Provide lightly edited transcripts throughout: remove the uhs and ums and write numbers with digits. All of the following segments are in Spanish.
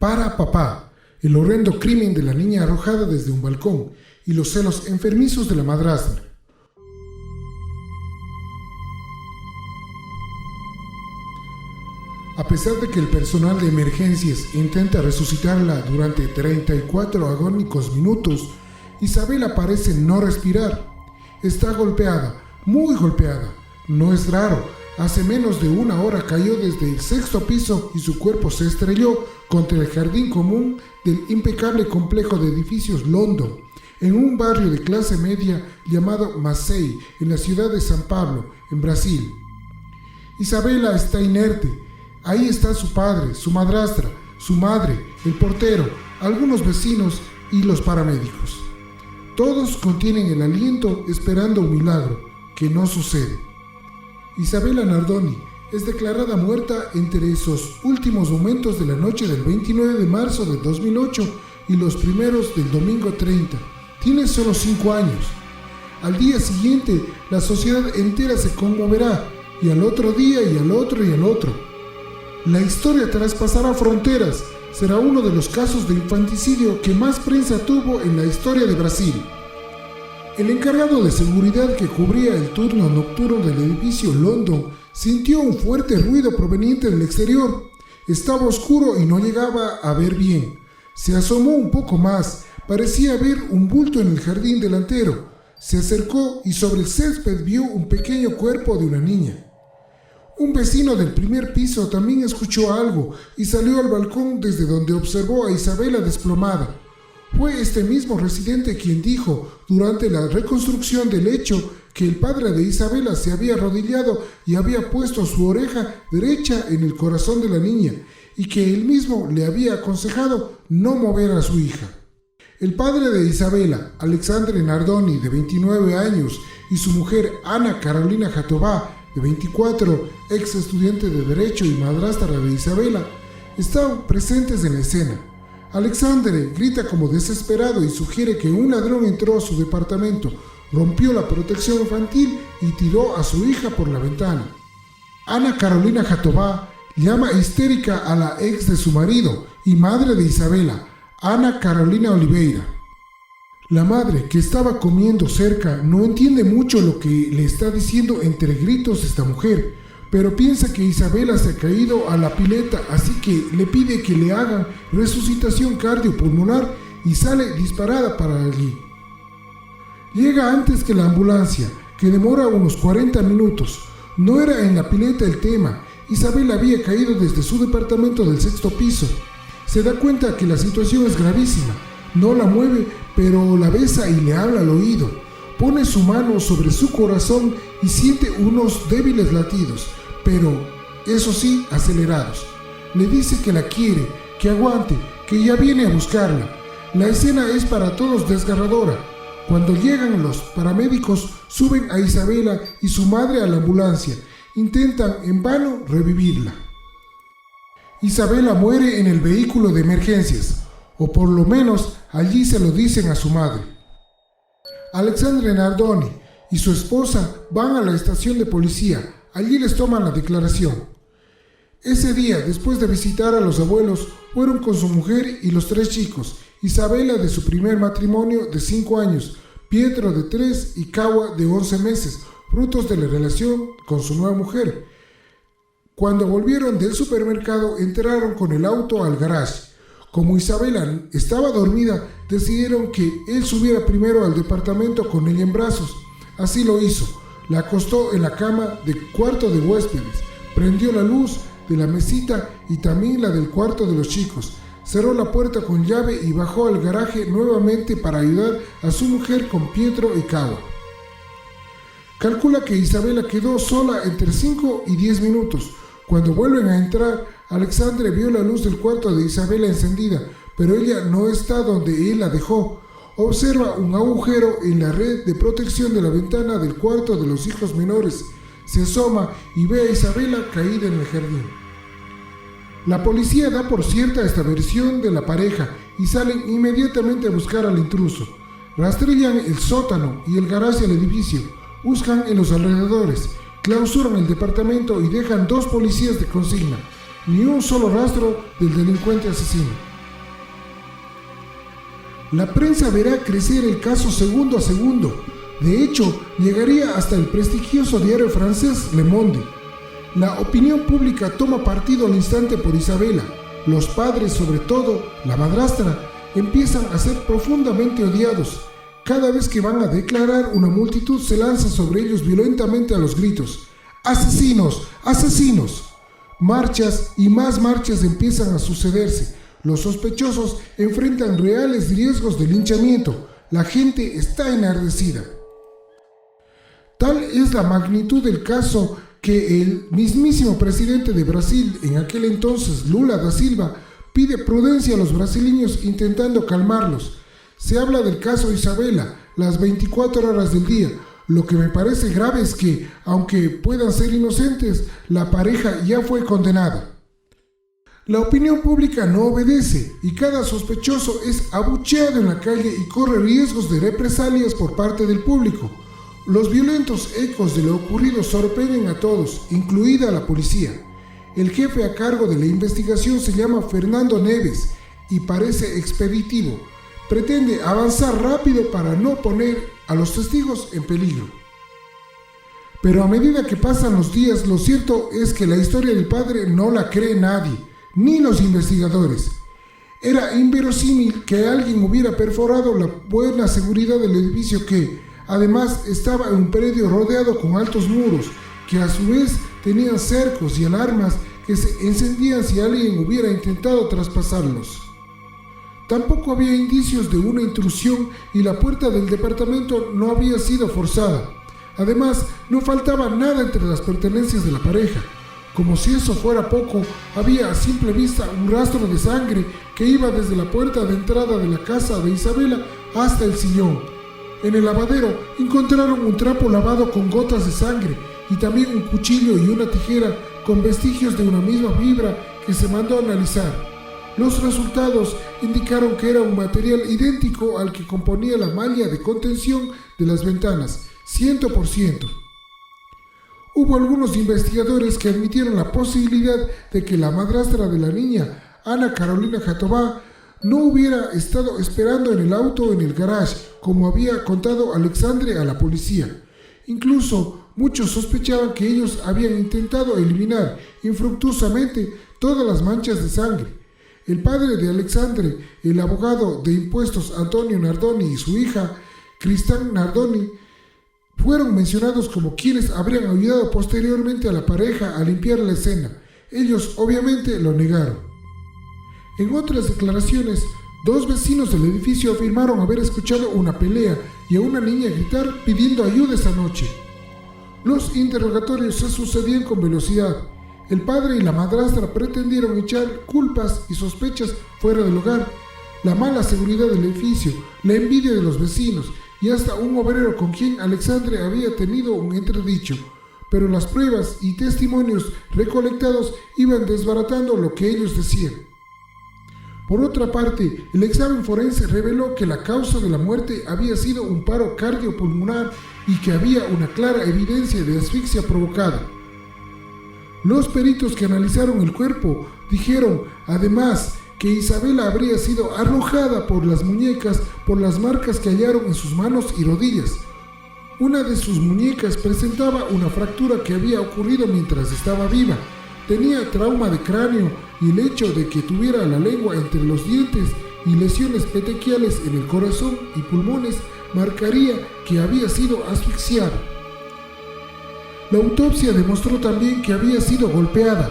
Para papá, el horrendo crimen de la niña arrojada desde un balcón y los celos enfermizos de la madrastra. A pesar de que el personal de emergencias intenta resucitarla durante 34 agónicos minutos, Isabela parece no respirar. Está golpeada, muy golpeada. No es raro, hace menos de una hora cayó desde el 6º piso y su cuerpo se estrelló contra el jardín común del impecable complejo de edificios London, en un barrio de clase media llamado Macei, en la ciudad de San Pablo, en Brasil. Isabela está inerte. Ahí está su padre, su madrastra, su madre, el portero, algunos vecinos y los paramédicos. Todos contienen el aliento esperando un milagro, que no sucede. Isabela Nardoni es declarada muerta entre esos últimos momentos de la noche del 29 de marzo de 2008 y los primeros del domingo 30. Tiene solo 5 años. Al día siguiente, la sociedad entera se conmoverá, y al otro día, y al otro, y al otro. La historia traspasará fronteras. Será uno de los casos de infanticidio que más prensa tuvo en la historia de Brasil. El encargado de seguridad que cubría el turno nocturno del edificio London sintió un fuerte ruido proveniente del exterior. Estaba oscuro y no llegaba a ver bien. Se asomó un poco más. Parecía ver un bulto en el jardín delantero. Se acercó y sobre el césped vio un pequeño cuerpo de una niña. Un vecino del primer piso también escuchó algo y salió al balcón desde donde observó a Isabela desplomada. Fue este mismo residente quien dijo durante la reconstrucción del hecho que el padre de Isabela se había arrodillado y había puesto su oreja derecha en el corazón de la niña y que él mismo le había aconsejado no mover a su hija. El padre de Isabela, Alexandre Nardoni, de 29 años, y su mujer Ana Carolina Jatobá, de 24, ex estudiante de Derecho y madrastra de Isabela, estaban presentes en la escena. Alexandre grita como desesperado y sugiere que un ladrón entró a su departamento, rompió la protección infantil y tiró a su hija por la ventana. Ana Carolina Jatobá llama histérica a la ex de su marido y madre de Isabela, Ana Carolina Oliveira. La madre, que estaba comiendo cerca, no entiende mucho lo que le está diciendo entre gritos esta mujer, pero piensa que Isabela se ha caído a la pileta, así que le pide que le hagan resucitación cardiopulmonar y sale disparada para allí. Llega antes que la ambulancia, que demora unos 40 minutos. No era en la pileta el tema. Isabela había caído desde su departamento del 6º piso. Se da cuenta que la situación es gravísima. No la mueve, pero la besa y le habla al oído. Pone su mano sobre su corazón y siente unos débiles latidos, pero, eso sí, acelerados. Le dice que la quiere, que aguante, que ya viene a buscarla. La escena es para todos desgarradora. Cuando llegan los paramédicos, suben a Isabela y su madre a la ambulancia. Intentan en vano revivirla. Isabela muere en el vehículo de emergencias, o por lo menos allí se lo dicen a su madre. Alexandre Nardoni y su esposa van a la estación de policía. Allí les toman la declaración. Ese día, después de visitar a los abuelos, fueron con su mujer y los 3 chicos, Isabela de su primer matrimonio de 5 años, Pietro de 3 y Kawa de 11 meses, frutos de la relación con su nueva mujer. Cuando volvieron del supermercado, entraron con el auto al garage. Como Isabela estaba dormida, decidieron que él subiera primero al departamento con ella en brazos. Así lo hizo. La acostó en la cama del cuarto de huéspedes, prendió la luz de la mesita y también la del cuarto de los chicos. Cerró la puerta con llave y bajó al garaje nuevamente para ayudar a su mujer con Pietro y Kawa. Calcula que Isabela quedó sola entre 5 y 10 minutos. Cuando vuelven a entrar, Alexandre vio la luz del cuarto de Isabela encendida, pero ella no está donde él la dejó. Observa un agujero en la red de protección de la ventana del cuarto de los hijos menores. Se asoma y ve a Isabela caída en el jardín. La policía da por cierta esta versión de la pareja y salen inmediatamente a buscar al intruso. Rastrillan el sótano y el garaje del edificio, buscan en los alrededores, clausuran el departamento y dejan 2 policías de consigna. Ni un solo rastro del delincuente asesino. La prensa verá crecer el caso segundo a segundo. De hecho, llegaría hasta el prestigioso diario francés Le Monde. La opinión pública toma partido al instante por Isabela. Los padres, sobre todo la madrastra, empiezan a ser profundamente odiados. Cada vez que van a declarar, una multitud se lanza sobre ellos violentamente a los gritos: ¡Asesinos! ¡Asesinos! Marchas y más marchas empiezan a sucederse. Los sospechosos enfrentan reales riesgos de linchamiento. La gente está enardecida. Tal es la magnitud del caso que el mismísimo presidente de Brasil, en aquel entonces Lula da Silva, pide prudencia a los brasileños intentando calmarlos. Se habla del caso Isabela las 24 horas del día. Lo que me parece grave es que, aunque puedan ser inocentes, la pareja ya fue condenada. La opinión pública no obedece y cada sospechoso es abucheado en la calle y corre riesgos de represalias por parte del público. Los violentos ecos de lo ocurrido sorprenden a todos, incluida a la policía. El jefe a cargo de la investigación se llama Fernando Neves y parece expeditivo. Pretende avanzar rápido para no poner a los testigos en peligro. Pero a medida que pasan los días, lo cierto es que la historia del padre no la cree nadie, ni los investigadores. Era inverosímil que alguien hubiera perforado la buena seguridad del edificio que, además, estaba en un predio rodeado con altos muros, que a su vez tenían cercos y alarmas que se encendían si alguien hubiera intentado traspasarlos. Tampoco había indicios de una intrusión y la puerta del departamento no había sido forzada. Además, no faltaba nada entre las pertenencias de la pareja. Como si eso fuera poco, había a simple vista un rastro de sangre que iba desde la puerta de entrada de la casa de Isabela hasta el sillón. En el lavadero encontraron un trapo lavado con gotas de sangre y también un cuchillo y una tijera con vestigios de una misma fibra que se mandó a analizar. Los resultados indicaron que era un material idéntico al que componía la malla de contención de las ventanas, 100%. Hubo algunos investigadores que admitieron la posibilidad de que la madrastra de la niña, Ana Carolina Jatobá, no hubiera estado esperando en el auto en el garage, como había contado Alexandre a la policía. Incluso muchos sospechaban que ellos habían intentado eliminar infructuosamente todas las manchas de sangre. El padre de Alexandre, el abogado de impuestos Antonio Nardoni y su hija, Cristán Nardoni, fueron mencionados como quienes habrían ayudado posteriormente a la pareja a limpiar la escena. Ellos obviamente lo negaron. En otras declaraciones, 2 vecinos del edificio afirmaron haber escuchado una pelea y a una niña gritar pidiendo ayuda esa noche. Los interrogatorios se sucedían con velocidad. El padre y la madrastra pretendieron echar culpas y sospechas fuera del hogar. La mala seguridad del edificio, la envidia de los vecinos y hasta un obrero con quien Alexandre había tenido un entredicho. Pero las pruebas y testimonios recolectados iban desbaratando lo que ellos decían. Por otra parte, el examen forense reveló que la causa de la muerte había sido un paro cardiopulmonar y que había una clara evidencia de asfixia provocada. Los peritos que analizaron el cuerpo dijeron, además, que Isabela habría sido arrojada por las muñecas por las marcas que hallaron en sus manos y rodillas. Una de sus muñecas presentaba una fractura que había ocurrido mientras estaba viva. Tenía trauma de cráneo y el hecho de que tuviera la lengua entre los dientes y lesiones petequiales en el corazón y pulmones marcaría que había sido asfixiada. La autopsia demostró también que había sido golpeada.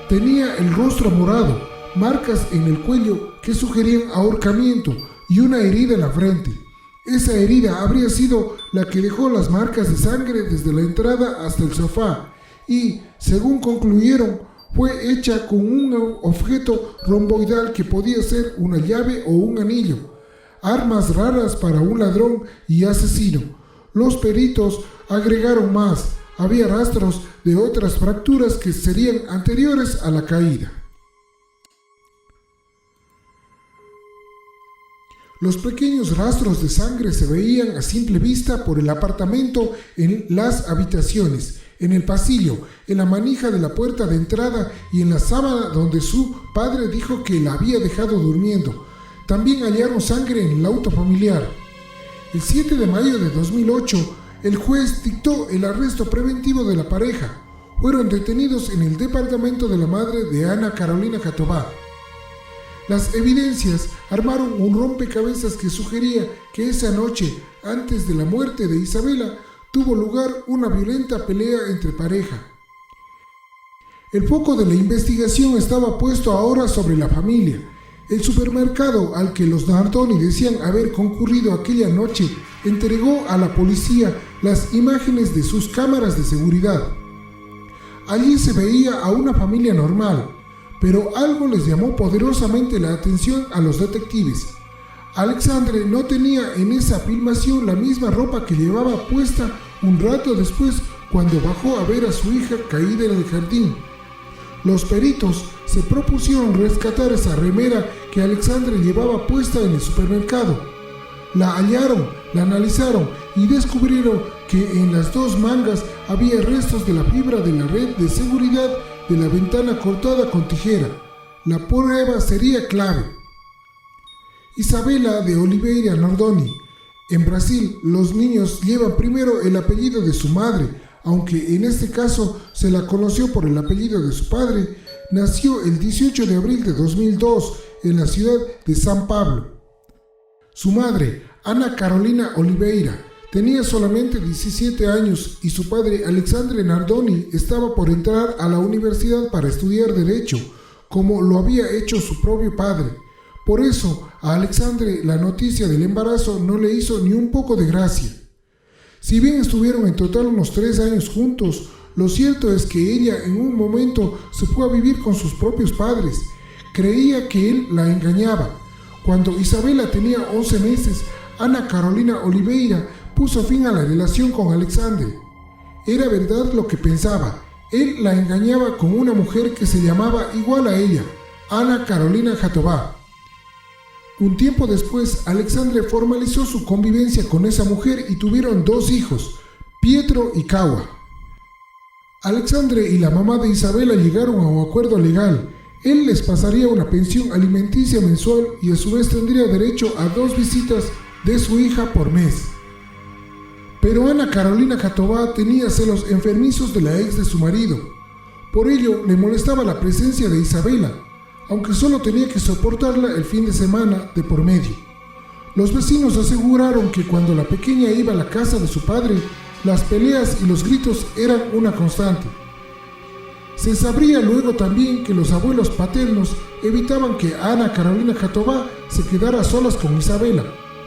Tenía el rostro morado, marcas en el cuello que sugerían ahorcamiento y una herida en la frente. Esa herida habría sido la que dejó las marcas de sangre desde la entrada hasta el sofá y, según concluyeron, fue hecha con un objeto romboidal que podía ser una llave o un anillo, armas raras para un ladrón y asesino. Los peritos agregaron más. Había rastros de otras fracturas que serían anteriores a la caída. Los pequeños rastros de sangre se veían a simple vista por el apartamento, en las habitaciones, en el pasillo, en la manija de la puerta de entrada y en la sábana donde su padre dijo que la había dejado durmiendo. también hallaron sangre en el auto familiar. El 7 de mayo de 2008, el juez dictó el arresto preventivo de la pareja. Fueron detenidos en el departamento de la madre de Ana Carolina Jatobá. Las evidencias armaron un rompecabezas que sugería que esa noche, antes de la muerte de Isabela, tuvo lugar una violenta pelea entre pareja. El foco de la investigación estaba puesto ahora sobre la familia. El supermercado al que los Nardoni decían haber concurrido aquella noche entregó a la policía las imágenes de sus cámaras de seguridad. Allí se veía a una familia normal, pero algo les llamó poderosamente la atención a los detectives. Alexandre no tenía en esa filmación la misma ropa que llevaba puesta un rato después cuando bajó a ver a su hija caída en el jardín. Los peritos se propusieron rescatar esa remera que Alexandre llevaba puesta en el supermercado. La hallaron, la analizaron y descubrieron que en las dos mangas había restos de la fibra de la red de seguridad de la ventana cortada con tijera. La prueba sería clave. Isabela de Oliveira Nardoni. En Brasil, los niños llevan primero el apellido de su madre, aunque en este caso se la conoció por el apellido de su padre. Nació el 18 de abril de 2002 en la ciudad de San Pablo. Su madre, Ana Carolina Oliveira, tenía solamente 17 años y su padre, Alexandre Nardoni, estaba por entrar a la universidad para estudiar Derecho, como lo había hecho su propio padre. Por eso, a Alexandre la noticia del embarazo no le hizo ni un poco de gracia. Si bien estuvieron en total unos 3 años juntos, lo cierto es que ella en un momento se fue a vivir con sus propios padres. Creía que él la engañaba. Cuando Isabela tenía 11 meses, Ana Carolina Oliveira puso fin a la relación con Alexandre. Era verdad lo que pensaba. Él la engañaba con una mujer que se llamaba igual a ella, Ana Carolina Jatobá. Un tiempo después, Alexandre formalizó su convivencia con esa mujer y tuvieron 2 hijos, Pietro y Kawa. Alexandre y la mamá de Isabela llegaron a un acuerdo legal. Él les pasaría una pensión alimenticia mensual y a su vez tendría derecho a 2 visitas de su hija por mes. Pero Ana Carolina Jatobá tenía celos enfermizos de la ex de su marido. Por ello, le molestaba la presencia de Isabela, aunque solo tenía que soportarla el fin de semana de por medio. Los vecinos aseguraron que cuando la pequeña iba a la casa de su padre, las peleas y los gritos eran una constante. Se sabría luego también que los abuelos paternos evitaban que Ana Carolina Jatobá se quedara a solas con Isabela.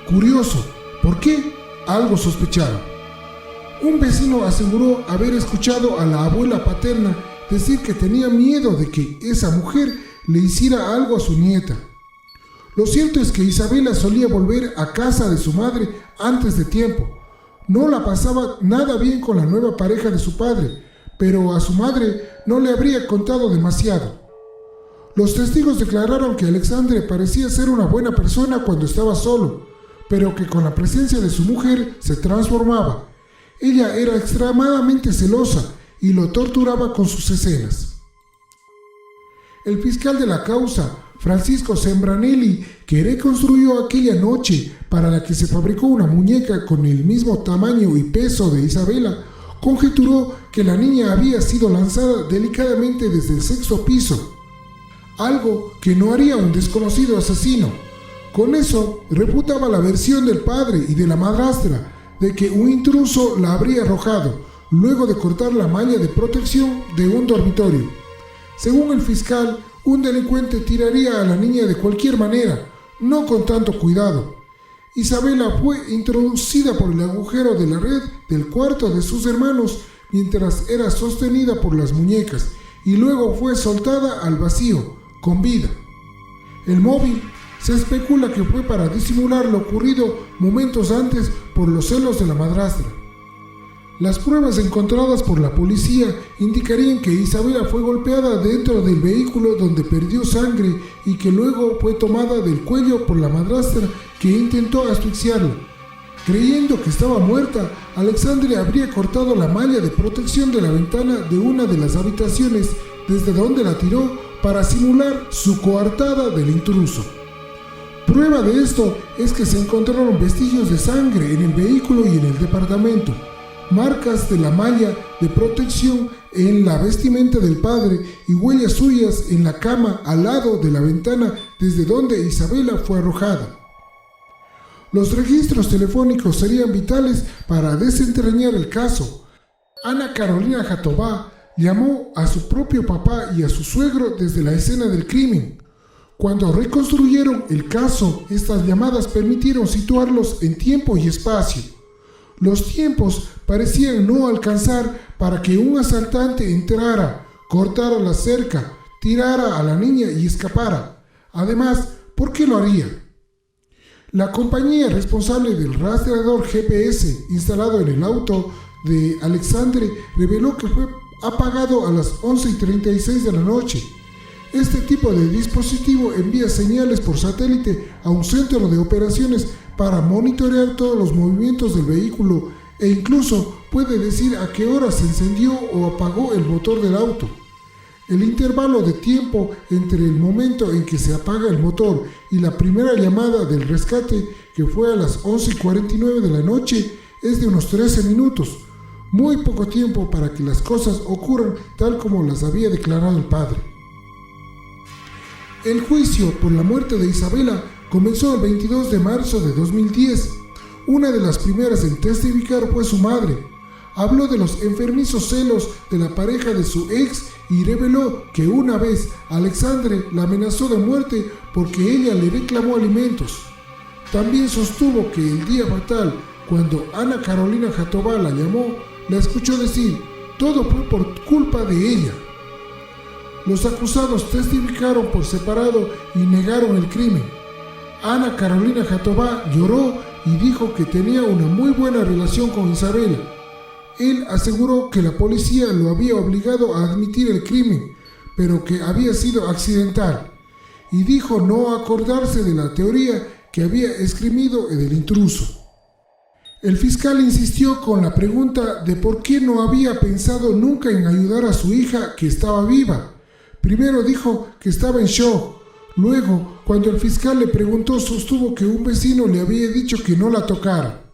Curioso, ¿por qué? Algo sospechaba. Un vecino aseguró haber escuchado a la abuela paterna decir que tenía miedo de que esa mujer le hiciera algo a su nieta. Lo cierto es que Isabela solía volver a casa de su madre antes de tiempo. No la pasaba nada bien con la nueva pareja de su padre, pero a su madre no le habría contado demasiado. Los testigos declararon que Alexandre parecía ser una buena persona cuando estaba solo, pero que con la presencia de su mujer se transformaba. Ella era extremadamente celosa y lo torturaba con sus escenas. El fiscal de la causa, Francisco Sembranelli, que reconstruyó aquella noche para la que se fabricó una muñeca con el mismo tamaño y peso de Isabela, conjeturó que la niña había sido lanzada delicadamente desde el 6º piso, algo que no haría un desconocido asesino. Con eso refutaba la versión del padre y de la madrastra de que un intruso la habría arrojado luego de cortar la malla de protección de un dormitorio. Según el fiscal, un delincuente tiraría a la niña de cualquier manera, no con tanto cuidado. Isabela fue introducida por el agujero de la red del cuarto de sus hermanos mientras era sostenida por las muñecas y luego fue soltada al vacío, con vida. El móvil se especula que fue para disimular lo ocurrido momentos antes por los celos de la madrastra. Las pruebas encontradas por la policía indicarían que Isabela fue golpeada dentro del vehículo donde perdió sangre y que luego fue tomada del cuello por la madrastra que intentó asfixiarla. Creyendo que estaba muerta, Alexandre habría cortado la malla de protección de la ventana de una de las habitaciones desde donde la tiró para simular su coartada del intruso. Prueba de esto es que se encontraron vestigios de sangre en el vehículo y en el departamento, marcas de la malla de protección en la vestimenta del padre y huellas suyas en la cama al lado de la ventana desde donde Isabela fue arrojada. Los registros telefónicos serían vitales para desentrañar el caso. Ana Carolina Jatobá llamó a su propio papá y a su suegro desde la escena del crimen. Cuando reconstruyeron el caso, estas llamadas permitieron situarlos en tiempo y espacio. Los tiempos parecían no alcanzar para que un asaltante entrara, cortara la cerca, tirara a la niña y escapara. Además, ¿por qué lo haría? La compañía responsable del rastreador GPS instalado en el auto de Alexandre reveló que fue apagado a las 11:36 de la noche. Este tipo de dispositivo envía señales por satélite a un centro de operaciones para monitorear todos los movimientos del vehículo e incluso puede decir a qué hora se encendió o apagó el motor del auto. El intervalo de tiempo entre el momento en que se apaga el motor y la primera llamada del rescate, que fue a las 11:49 de la noche, es de unos 13 minutos. Muy poco tiempo para que las cosas ocurran tal como las había declarado el padre. El juicio por la muerte de Isabela comenzó el 22 de marzo de 2010. Una de las primeras en testificar fue su madre. Habló de los enfermizos celos de la pareja de su ex y reveló que una vez Alexandre la amenazó de muerte porque ella le reclamó alimentos. También sostuvo que el día fatal, cuando Ana Carolina Jatobá la llamó, la escuchó decir: todo fue por culpa de ella. Los acusados testificaron por separado y negaron el crimen. Ana Carolina Jatobá lloró y dijo que tenía una muy buena relación con Isabela. Él aseguró que la policía lo había obligado a admitir el crimen, pero que había sido accidental, y dijo no acordarse de la teoría que había esgrimido del intruso. El fiscal insistió con la pregunta de por qué no había pensado nunca en ayudar a su hija que estaba viva. Primero dijo que estaba en shock. Luego, cuando el fiscal le preguntó, sostuvo que un vecino le había dicho que no la tocara.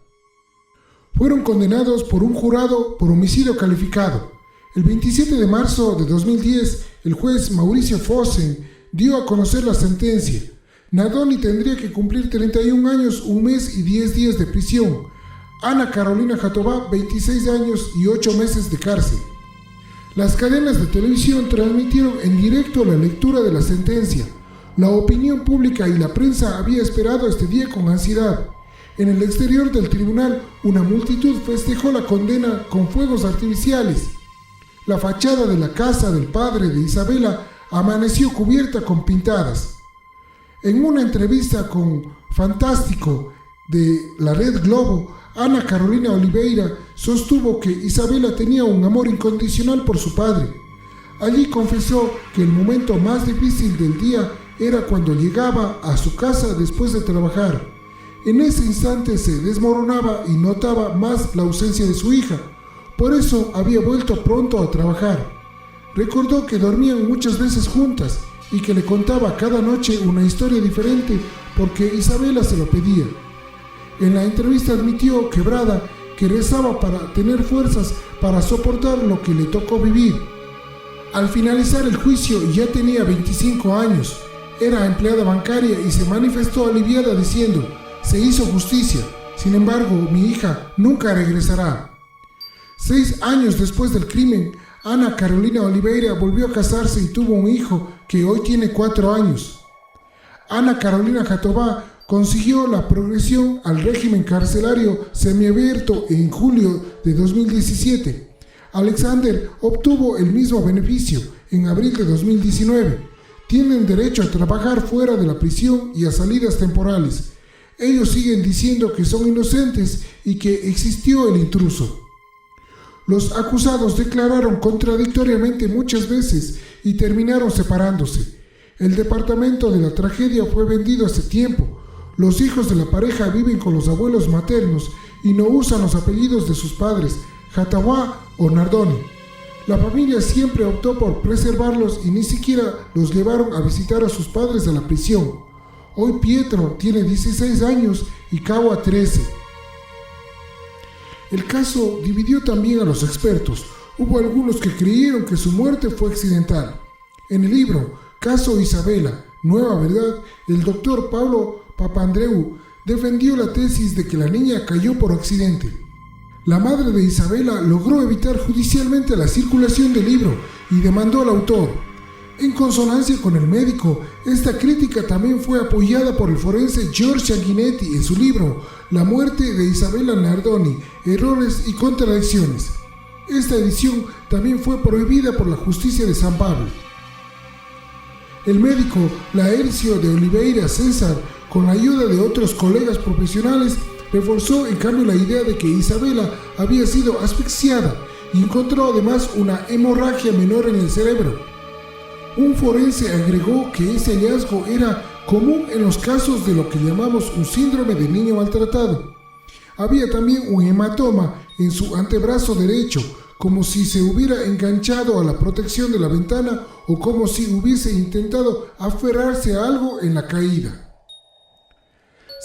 Fueron condenados por un jurado por homicidio calificado. El 27 de marzo de 2010, el juez Mauricio Fossen dio a conocer la sentencia. Nardoni tendría que cumplir 31 años, 1 mes y 10 días de prisión. Ana Carolina Jatobá, 26 años y 8 meses de cárcel. Las cadenas de televisión transmitieron en directo la lectura de la sentencia. La opinión pública y la prensa había esperado este día con ansiedad. En el exterior del tribunal, una multitud festejó la condena con fuegos artificiales. La fachada de la casa del padre de Isabela amaneció cubierta con pintadas. En una entrevista con Fantástico de la Red Globo, Ana Carolina Oliveira sostuvo que Isabela tenía un amor incondicional por su padre. Allí confesó que el momento más difícil del día era cuando llegaba a su casa después de trabajar. En ese instante se desmoronaba y notaba más la ausencia de su hija. Por eso había vuelto pronto a trabajar. Recordó que dormían muchas veces juntas y que le contaba cada noche una historia diferente porque Isabela se lo pedía. En la entrevista admitió, quebrada, que rezaba para tener fuerzas para soportar lo que le tocó vivir. Al finalizar el juicio ya tenía 25 años, era empleada bancaria y se manifestó aliviada diciendo: se hizo justicia, sin embargo mi hija nunca regresará. 6 años después del crimen, Ana Carolina Oliveira volvió a casarse y tuvo un hijo que hoy tiene 4 años. Ana Carolina Jatobá consiguió la progresión al régimen carcelario semiabierto en julio de 2017. Alexander obtuvo el mismo beneficio en abril de 2019. Tienen derecho a trabajar fuera de la prisión y a salidas temporales. Ellos siguen diciendo que son inocentes y que existió el intruso. Los acusados declararon contradictoriamente muchas veces y terminaron separándose. El departamento de la tragedia fue vendido hace tiempo. Los hijos de la pareja viven con los abuelos maternos y no usan los apellidos de sus padres, Jatobá o Nardoni. La familia siempre optó por preservarlos y ni siquiera los llevaron a visitar a sus padres a la prisión. Hoy Pietro tiene 16 años y Kawa 13. El caso dividió también a los expertos. Hubo algunos que creyeron que su muerte fue accidental. En el libro Caso Isabela, Nueva Verdad, el doctor Pablo Papandreou defendió la tesis de que la niña cayó por accidente. La madre de Isabela logró evitar judicialmente la circulación del libro y demandó al autor. En consonancia con el médico, esta crítica también fue apoyada por el forense George Sanguinetti en su libro La muerte de Isabela Nardoni, errores y contradicciones. Esta edición también fue prohibida por la justicia de San Pablo. El médico Laercio de Oliveira César, con la ayuda de otros colegas profesionales, reforzó en cambio la idea de que Isabela había sido asfixiada y encontró además una hemorragia menor en el cerebro. Un forense agregó que ese hallazgo era común en los casos de lo que llamamos un síndrome de niño maltratado. Había también un hematoma en su antebrazo derecho, como si se hubiera enganchado a la protección de la ventana o como si hubiese intentado aferrarse a algo en la caída.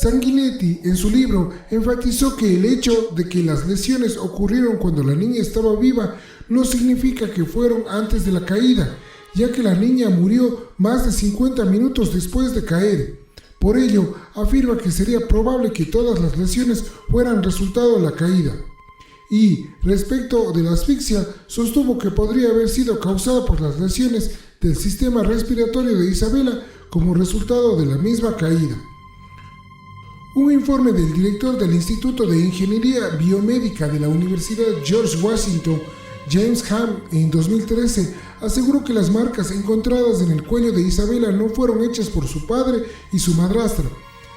Sanguinetti, en su libro, enfatizó que el hecho de que las lesiones ocurrieron cuando la niña estaba viva no significa que fueron antes de la caída, ya que la niña murió más de 50 minutos después de caer. Por ello, afirma que sería probable que todas las lesiones fueran resultado de la caída. Y, respecto de la asfixia, sostuvo que podría haber sido causada por las lesiones del sistema respiratorio de Isabela como resultado de la misma caída. Un informe del director del Instituto de Ingeniería Biomédica de la Universidad George Washington, James Ham, en 2013, aseguró que las marcas encontradas en el cuello de Isabela no fueron hechas por su padre y su madrastra.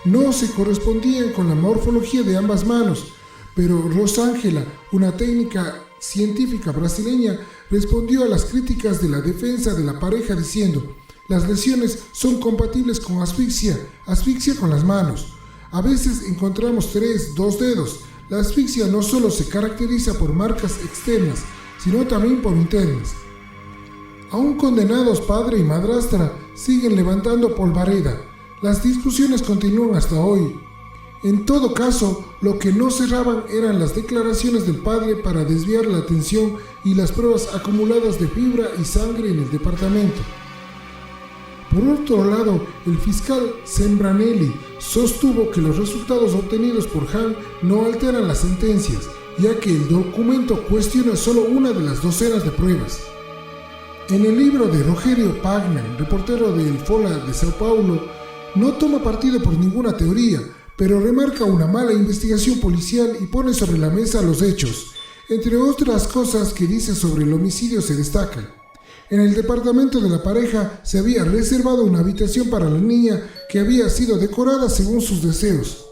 No se correspondían con la morfología de ambas manos, pero Rosángela, una técnica científica brasileña, respondió a las críticas de la defensa de la pareja diciendo: las lesiones son compatibles con asfixia con las manos. A veces encontramos 2 dedos. La asfixia no solo se caracteriza por marcas externas, sino también por internas. Aún condenados padre y madrastra siguen levantando polvareda. Las discusiones continúan hasta hoy. En todo caso, lo que no cerraban eran las declaraciones del padre para desviar la atención y las pruebas acumuladas de fibra y sangre en el departamento. Por otro lado, el fiscal Sembranelli sostuvo que los resultados obtenidos por Han no alteran las sentencias, ya que el documento cuestiona solo una de las docenas de pruebas. En el libro de Rogerio Pagnan, reportero del Folha de Sao Paulo, no toma partido por ninguna teoría, pero remarca una mala investigación policial y pone sobre la mesa los hechos. Entre otras cosas que dice sobre el homicidio se destacan: en el departamento de la pareja se había reservado una habitación para la niña que había sido decorada según sus deseos.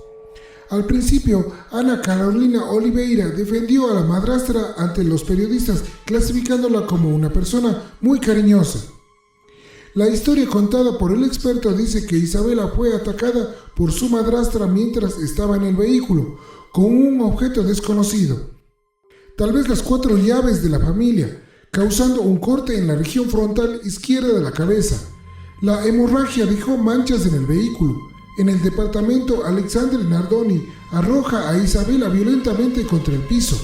Al principio, Ana Carolina Oliveira defendió a la madrastra ante los periodistas, clasificándola como una persona muy cariñosa. La historia contada por el experto dice que Isabela fue atacada por su madrastra mientras estaba en el vehículo, con un objeto desconocido. Tal vez las 4 llaves de la familia, causando un corte en la región frontal izquierda de la cabeza. La hemorragia dejó manchas en el vehículo. En el departamento, Alexandre Nardoni arroja a Isabela violentamente contra el piso.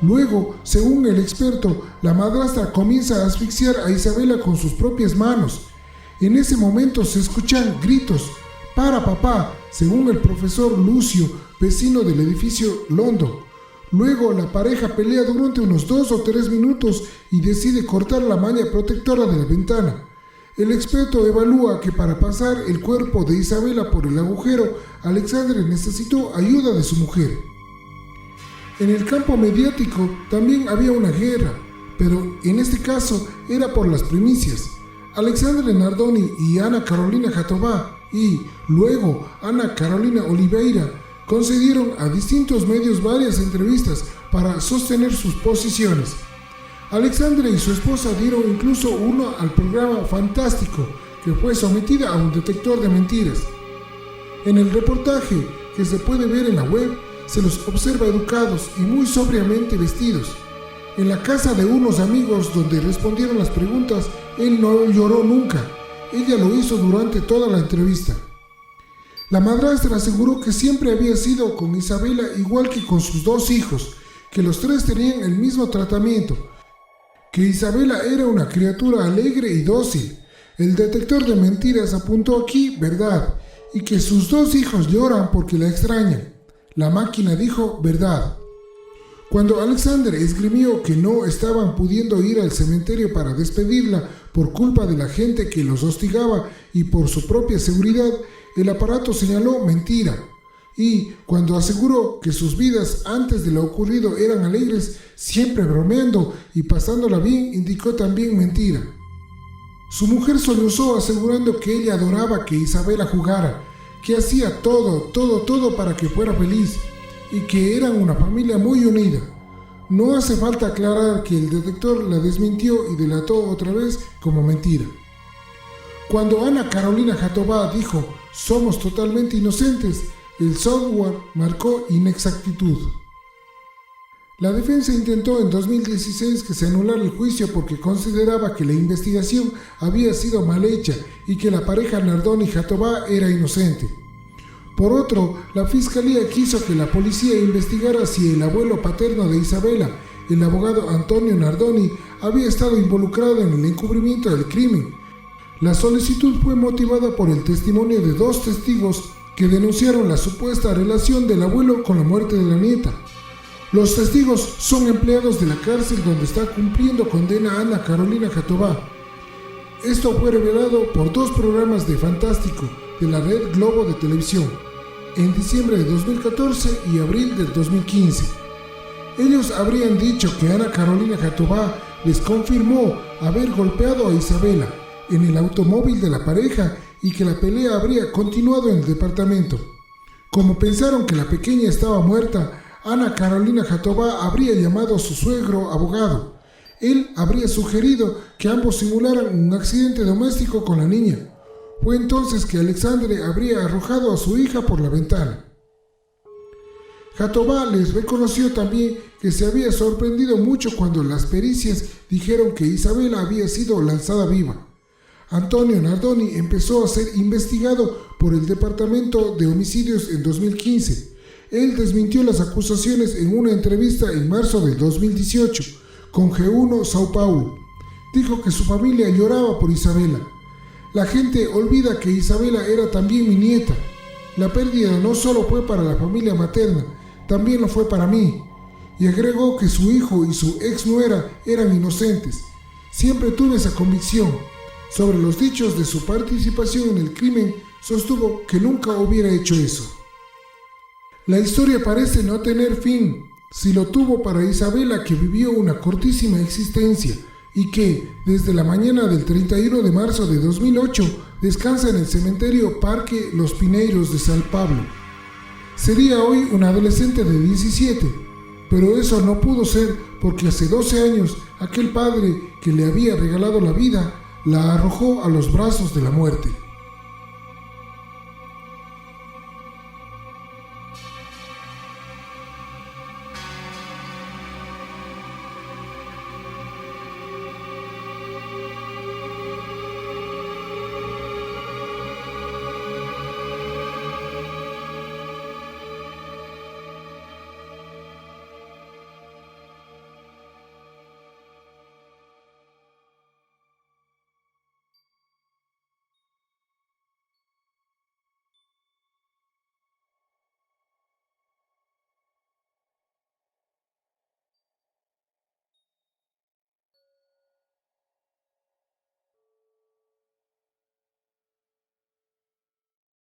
Luego, según el experto, la madrastra comienza a asfixiar a Isabela con sus propias manos. En ese momento se escuchan gritos: ¡para, papá!, según el profesor Lucio, vecino del edificio Londo. Luego la pareja pelea durante unos 2 o 3 minutos y decide cortar la malla protectora de la ventana. El experto evalúa que para pasar el cuerpo de Isabela por el agujero, Alexandre necesitó ayuda de su mujer. En el campo mediático también había una guerra, pero en este caso era por las primicias. Alexandre Nardoni y Ana Carolina Jatobá y, luego, Ana Carolina Oliveira concedieron a distintos medios varias entrevistas para sostener sus posiciones. Alexandre y su esposa dieron incluso uno al programa Fantástico, que fue sometida a un detector de mentiras. En el reportaje, que se puede ver en la web, se los observa educados y muy sobriamente vestidos. En la casa de unos amigos donde respondieron las preguntas, él no lloró nunca. Ella lo hizo durante toda la entrevista. La madrastra aseguró que siempre había sido con Isabela igual que con sus dos hijos, que los tres tenían el mismo tratamiento, que Isabela era una criatura alegre y dócil. El detector de mentiras apuntó aquí verdad, y que sus dos hijos lloran porque la extrañan. La máquina dijo verdad. Cuando Alexander esgrimió que no estaban pudiendo ir al cementerio para despedirla por culpa de la gente que los hostigaba y por su propia seguridad, el aparato señaló mentira. Y cuando aseguró que sus vidas antes de lo ocurrido eran alegres, siempre bromeando y pasándola bien, indicó también mentira. Su mujer sollozó asegurando que ella adoraba que Isabela jugara, que hacía todo para que fuera feliz y que eran una familia muy unida. No hace falta aclarar que el detector la desmintió y delató otra vez como mentira. Cuando Ana Carolina Jatobá dijo «somos totalmente inocentes», el software marcó inexactitud. La defensa intentó en 2016 que se anulara el juicio porque consideraba que la investigación había sido mal hecha y que la pareja Nardoni-Jatobá era inocente. Por otro, la fiscalía quiso que la policía investigara si el abuelo paterno de Isabela, el abogado Antonio Nardoni, había estado involucrado en el encubrimiento del crimen. La solicitud fue motivada por el testimonio de dos testigos que denunciaron la supuesta relación del abuelo con la muerte de la nieta. Los testigos son empleados de la cárcel donde está cumpliendo condena Ana Carolina Jatobá. Esto fue revelado por dos programas de Fantástico de la red Globo de televisión, en diciembre de 2014 y abril del 2015. Ellos habrían dicho que Ana Carolina Jatobá les confirmó haber golpeado a Isabela en el automóvil de la pareja y que la pelea habría continuado en el departamento. Como pensaron que la pequeña estaba muerta, Ana Carolina Jatobá habría llamado a su suegro abogado. Él habría sugerido que ambos simularan un accidente doméstico con la niña. Fue entonces que Alexandre habría arrojado a su hija por la ventana. Jatobá les reconoció también que se había sorprendido mucho cuando las pericias dijeron que Isabela había sido lanzada viva. Antonio Nardoni empezó a ser investigado por el Departamento de Homicidios en 2015. Él desmintió las acusaciones en una entrevista en marzo de 2018 con G1 São Paulo. Dijo que su familia lloraba por Isabela. La gente olvida que Isabela era también mi nieta. La pérdida no solo fue para la familia materna, también lo fue para mí. Y agregó que su hijo y su ex nuera eran inocentes. Siempre tuve esa convicción. Sobre los dichos de su participación en el crimen, sostuvo que nunca hubiera hecho eso. La historia parece no tener fin. Si lo tuvo para Isabela, que vivió una cortísima existencia y que, desde la mañana del 31 de marzo de 2008, descansa en el cementerio Parque Los Pinheiros de São Paulo. Sería hoy un adolescente de 17, pero eso no pudo ser porque hace 12 años aquel padre que le había regalado la vida la arrojó a los brazos de la muerte.